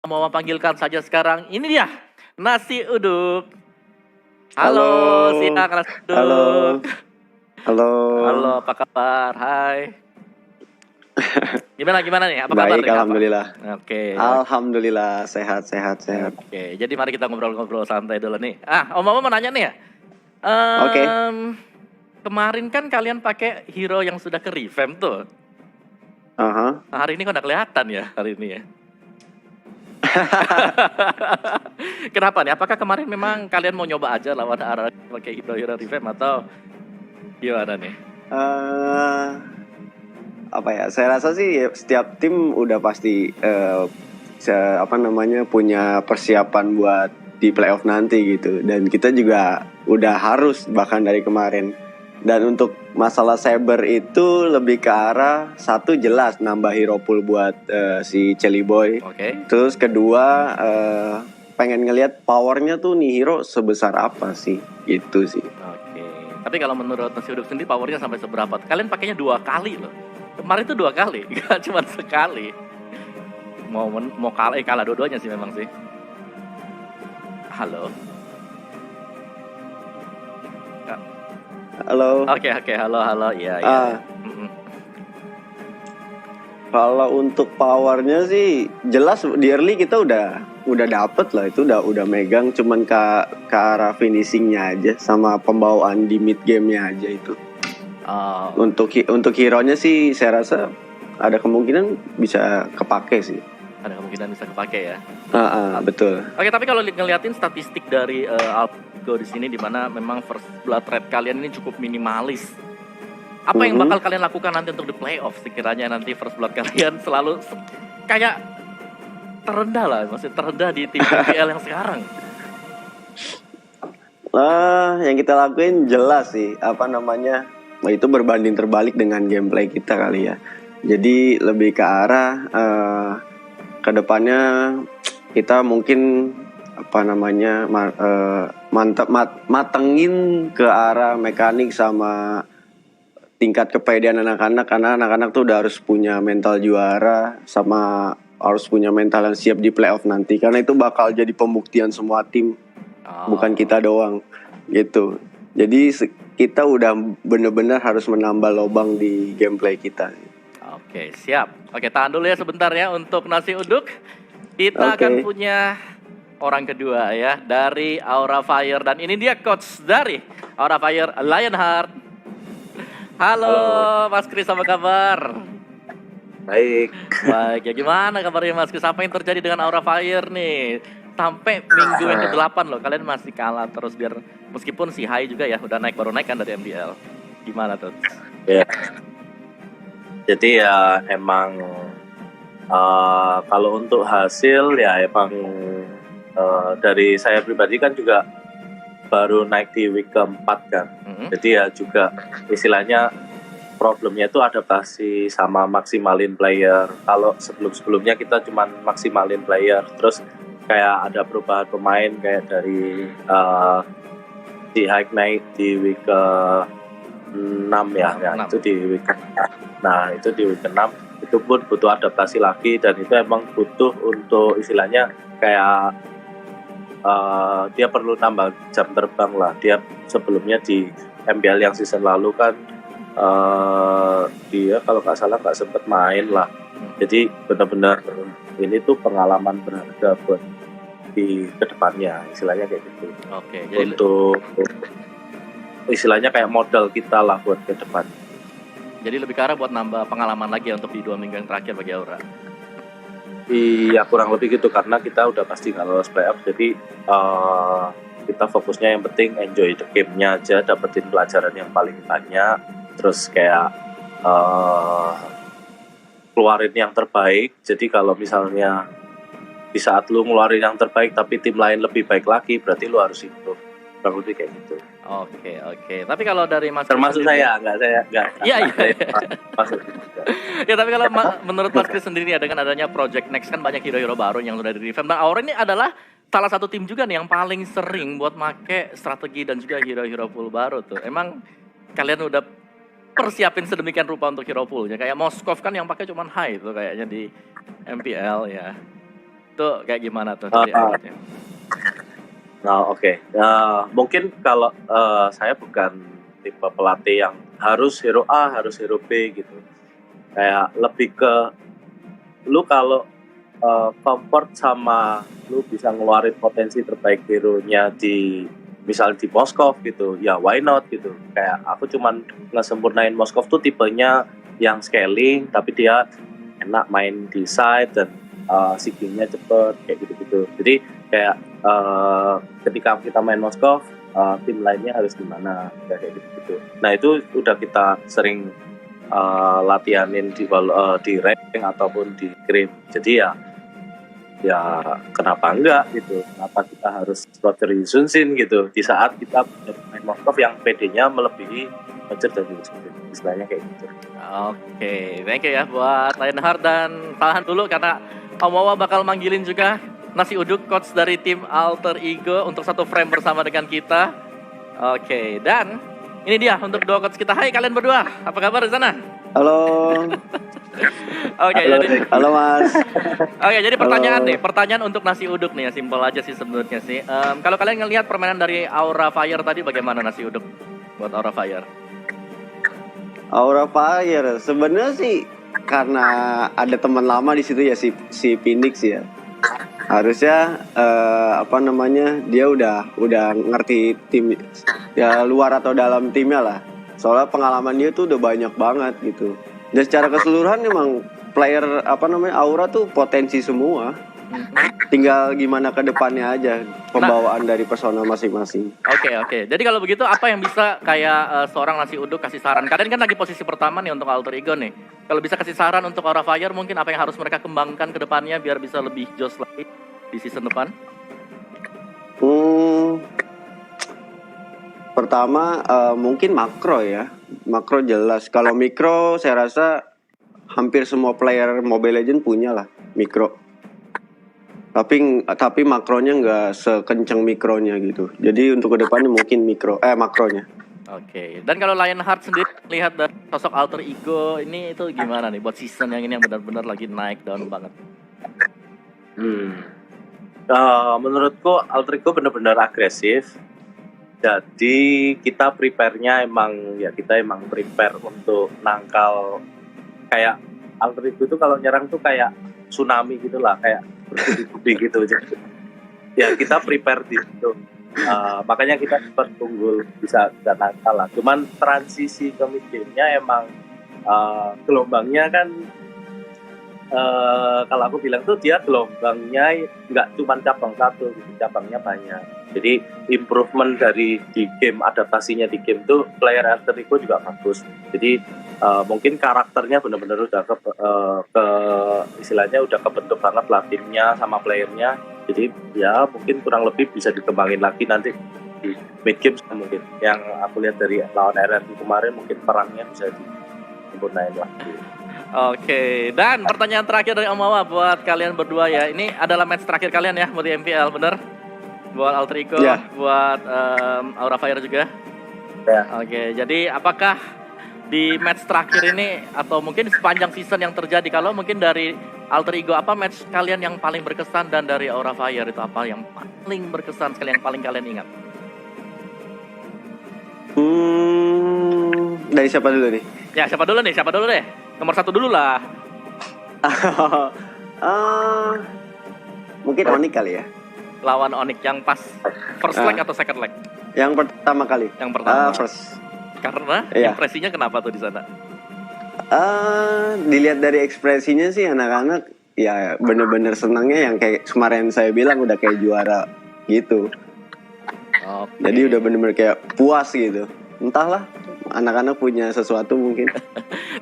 Mau panggilkan saja sekarang. Ini dia, nasi uduk. Halo, Halo, siang nasi halo, uduk. halo. Halo, apa kabar? Hai. Gimana nih? Apa kabar Baik, nih? alhamdulillah. Oke. Alhamdulillah, sehat. Oke, jadi mari kita ngobrol-ngobrol santai dulu nih. Om mau nanya nih ya. Oke. Kemarin kan kalian pakai hero yang sudah ke revamp tuh. Aha. Hari ini kok udah kelihatan ya hari ini ya. Kenapa nih? Apakah kemarin memang kalian mau nyoba aja lawan arah pakai hero revamp atau gimana nih? Apa ya? Saya rasa sih setiap tim udah pasti punya persiapan buat di playoff nanti gitu. Dan kita juga udah harus bahkan dari kemarin. Dan untuk masalah Saber itu lebih ke arah satu jelas nambah hero pool buat si Celi Boy. Oke. Terus kedua pengen ngelihat powernya tuh nih hero sebesar apa sih gitu sih. Oke. Tapi kalau menurut nasi uduk sendiri powernya sampai seberapa? Kalian pakainya 2 kali loh. Kemarin tuh 2 kali, gak cuma sekali. Mau kalah dua-duanya sih memang sih. Halo. Halo. Oke, halo. Iya. Kalau untuk powernya sih jelas di early kita udah dapet lah, itu udah megang, cuman ke arah finishingnya aja sama pembawaan di mid gamenya aja itu. Untuk hero-nya sih saya rasa ada kemungkinan bisa kepake sih. Ada kemungkinan bisa kepake ya. Betul. Oke, tapi kalau ngeliatin statistik dari Algo di sini, di mana memang first blood rate kalian ini cukup minimalis. Apa yang bakal kalian lakukan nanti untuk di playoff? Sekiranya nanti first blood kalian selalu kayak terendah lah, maksudnya terendah di tim IPL yang sekarang. Yang kita lakuin jelas sih, itu berbanding terbalik dengan gameplay kita kali ya. Jadi lebih ke arah kedepannya kita mungkin matengin ke arah mekanik sama tingkat kepedean anak-anak, karena anak-anak tuh udah harus punya mental juara sama harus punya mental yang siap di playoff nanti, karena itu bakal jadi pembuktian semua tim, bukan kita doang gitu. Jadi kita udah bener-bener harus menambah lobang di gameplay kita. Oke, siap. Oke, tahan dulu ya sebentar ya untuk nasi uduk. Kita akan punya orang kedua ya dari Aura Fire, dan ini dia coach dari Aura Fire, Lionheart. Halo Mas Kris, apa kabar? Baik, ya gimana kabarnya Mas Kris? Apa yang terjadi dengan Aura Fire nih? Sampai minggu yang ke-8 loh, kalian masih kalah terus, biar meskipun si Hai juga ya udah baru naik kan dari MDL. Gimana tuh? ya. Jadi ya emang kalau untuk hasil ya emang dari saya pribadi kan juga baru naik di week keempat kan. Jadi ya juga istilahnya problemnya itu adaptasi sama maksimalin player. Kalau sebelumnya kita cuma maksimalin player, terus kayak ada perubahan pemain kayak dari si Hike naik di week ke 6 ya, itu di week itu di week 6 itu pun butuh adaptasi lagi, dan itu emang butuh untuk istilahnya kayak dia perlu tambah jam terbang lah. Dia sebelumnya di MPL yang season lalu kan dia kalau nggak salah nggak sempet main lah. Jadi benar-benar ini tuh pengalaman berharga buat di kedepannya, istilahnya kayak gitu. Oke, jadi untuk istilahnya kayak modal kita lah buat ke depan. Jadi lebih ke arah buat nambah pengalaman lagi untuk di 2 minggu yang terakhir bagi Aura. Iya, kurang lebih gitu, karena kita udah pasti nggak lolos playoff. Jadi kita fokusnya yang penting enjoy the game-nya aja, dapetin pelajaran yang paling banyak, terus kayak keluarin yang terbaik. Jadi kalau misalnya di saat lu ngeluarin yang terbaik tapi tim lain lebih baik lagi, berarti lu harus improve. Kurang lebih kayak gitu. Oke. Tapi kalau dari Mas termasuk Kris saya, enggak. Iya. Masuk. Ya, tapi kalau menurut Mas Kris sendiri ya, dengan adanya Project Next kan banyak hero-hero baru yang udah di revamp. Nah, Aura ini adalah salah satu tim juga nih yang paling sering buat make strategi dan juga hero-hero pool baru tuh. Emang kalian udah persiapin sedemikian rupa untuk hero poolnya? Kayak Moskov kan yang pakai cuman Hai tuh kayaknya di MPL ya. Tuh kayak gimana tuh? Nah, oke. Mungkin kalau saya bukan tipe pelatih yang harus hero A, harus hero B gitu. Kayak lebih ke lu kalau comfort sama lu bisa ngeluarin potensi terbaik hero-nya di misal di Moskov gitu, ya why not gitu. Kayak aku cuman ngesempurnain Moskov tuh tipenya yang scaling tapi dia enak main di side dan seekingnya cepet kayak gitu-gitu. Jadi kayak ketika kita main Moskov, tim lainnya harus gimana kayak gitu-gitu. Nah itu udah kita sering latihanin di rank ataupun di game. Jadi ya kenapa enggak gitu, kenapa kita harus Roger Yusunsin gitu di saat kita main Moskov yang PD-nya melebihi Roger dan Yusunsin, istilahnya kayak gitu. Oke, thank you ya buat Lionheart, dan tahan dulu karena Om Wawa bakal manggilin juga Nasi Uduk, coach dari tim Alter Ego untuk satu frame bersama dengan kita. Oke, dan ini dia untuk dua coach kita. Hai kalian berdua, apa kabar di sana? Halo. Oke, jadi Halo Mas. Oke, jadi pertanyaan untuk Nasi Uduk nih, ya simpel aja sih sebenarnya sih. Kalau kalian ngelihat permainan dari Aura Fire tadi, bagaimana Nasi Uduk buat Aura Fire? Aura Fire sebenarnya sih karena ada teman lama di situ ya, si Phoenix ya. Harusnya dia udah ngerti tim ya, luar atau dalam timnya lah. Soalnya pengalaman dia tuh udah banyak banget gitu. Dan secara keseluruhan emang player Aura tuh potensi semua. Tinggal gimana ke depannya aja pembawaan dari persona masing-masing. Oke. Jadi kalau begitu apa yang bisa kayak seorang Nasi Uduk kasih saran? Kalian kan lagi posisi pertama nih untuk Alter Ego nih. Kalau bisa kasih saran untuk Aura Fire, mungkin apa yang harus mereka kembangkan ke depannya biar bisa lebih joss lagi di season depan? Pertama mungkin makro ya. Makro jelas. Kalau mikro saya rasa hampir semua player Mobile Legends punya lah mikro. Tapi makronya nggak sekencang mikronya gitu. Jadi untuk kedepannya mungkin makronya. Oke. Dan kalau Lionheart sendiri lihat dari sosok Alter Ego ini itu gimana nih buat season yang ini yang benar-benar lagi naik daun banget? Menurutku Alter Ego benar-benar agresif. Jadi kita prepare-nya kita emang prepare untuk nangkal. Kayak Alter Ego itu kalau nyerang tuh kayak tsunami gitulah, kayak berdiri gitu. Jadi ya kita prepare di situ. Makanya kita cepat unggul bisa nangkal lah. Cuman transisi ke mid game-nya emang gelombangnya kan kalau aku bilang tuh dia gelombangnya nggak cuma cabang satu, cabangnya banyak. Jadi improvement dari di game, adaptasinya di game tuh player Alter Ego juga bagus. Jadi mungkin karakternya benar-benar udah istilahnya udah kebentuk banget lah timnya sama playernya. Jadi ya mungkin kurang lebih bisa dikembangin lagi nanti di mid game mungkin. Yang aku lihat dari lawan RRQ kemarin mungkin perangnya bisa disempurnain lagi. Oke, dan pertanyaan terakhir dari Om Wawa buat kalian berdua ya. Ini adalah match terakhir kalian ya buat di MPL, bener? Buat Alter Ego, buat Aura Fire juga. Oke, jadi apakah di match terakhir ini atau mungkin sepanjang season yang terjadi, kalau mungkin dari Alter Ego apa match kalian yang paling berkesan, dan dari Aura Fire itu apa yang paling berkesan sekali, yang paling kalian ingat? Dari siapa dulu nih? Ya siapa dulu deh? Nomor 1 dulu lah. Mungkin Onyx kali ya. Lawan Onyx yang pas first leg atau second leg? Yang pertama kali. Yang pertama. First. Karena impresinya kenapa tuh di sana? Dilihat dari ekspresinya sih anak-anak ya bener-bener senangnya, yang kayak kemarin saya bilang udah kayak juara gitu. Jadi udah bener-bener kayak puas gitu. Entahlah, anak-anak punya sesuatu mungkin.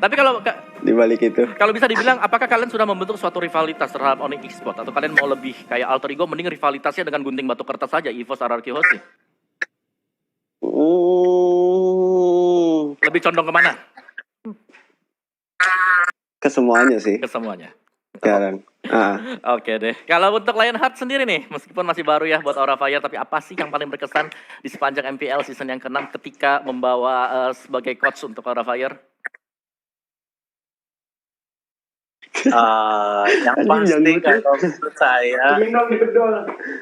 Tapi kalau di balik itu, kalau bisa dibilang, apakah kalian sudah membentuk suatu rivalitas terhadap Onyx Esports, atau kalian mau lebih kayak Alter Ego, mending rivalitasnya dengan gunting batu kertas saja, EVOS RRQ Host? Lebih condong kemana? Kesemuanya sih. Kesemuanya. Sekarang. Oke deh. Kalau untuk Lionheart sendiri nih, meskipun masih baru ya buat Aura Fire, tapi apa sih yang paling berkesan di sepanjang MPL season yang ke-6 ketika membawa sebagai coach untuk Aura Fire? Yang Anjing, pasti jangan gitu. kalau menurut saya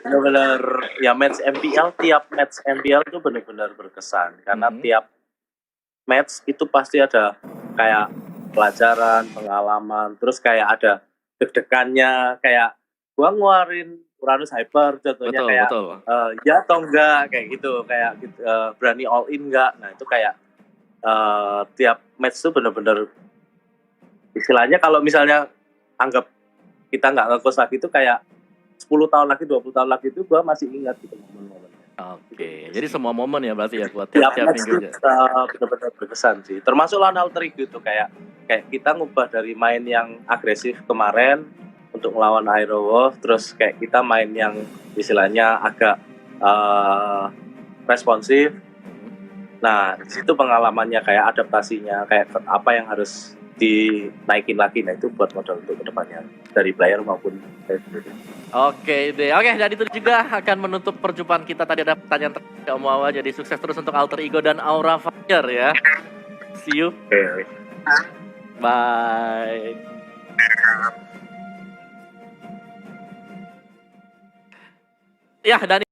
benar-benar ya match MPL, tiap match MPL itu benar-benar berkesan karena tiap match itu pasti ada kayak pelajaran, pengalaman, terus kayak ada deg-degannya, kayak gua ngeluarin Uranus Hyper contohnya, Betul, kayak betul. ya atau enggak kayak gitu, kayak berani all in enggak. Nah itu kayak tiap match itu benar-benar istilahnya kalau misalnya anggap kita nggak nge-coach lagi itu kayak 10 tahun lagi, 20 tahun lagi itu gua masih ingat gitu momen-momennya. Oke, jadi semua momen ya berarti ya buat Tiap tiap match itu minggunya. benar-benar berkesan sih. Termasuk lawan Alter Ego itu kayak kita ngubah dari main yang agresif kemarin untuk melawan Aero Wolf, terus kayak kita main yang istilahnya agak responsif. Nah, di situ pengalamannya kayak adaptasinya, kayak apa yang harus dinaikin lagi. Nah, itu buat modal untuk kedepannya dari player maupun saya sendiri. Oke deh, oke, dan itu juga akan menutup perjumpaan kita. Tadi ada pertanyaan ke Om Wawa, jadi sukses terus untuk Alter Ego dan Aura Fire ya. See you. Oke. Bye. Ya, dan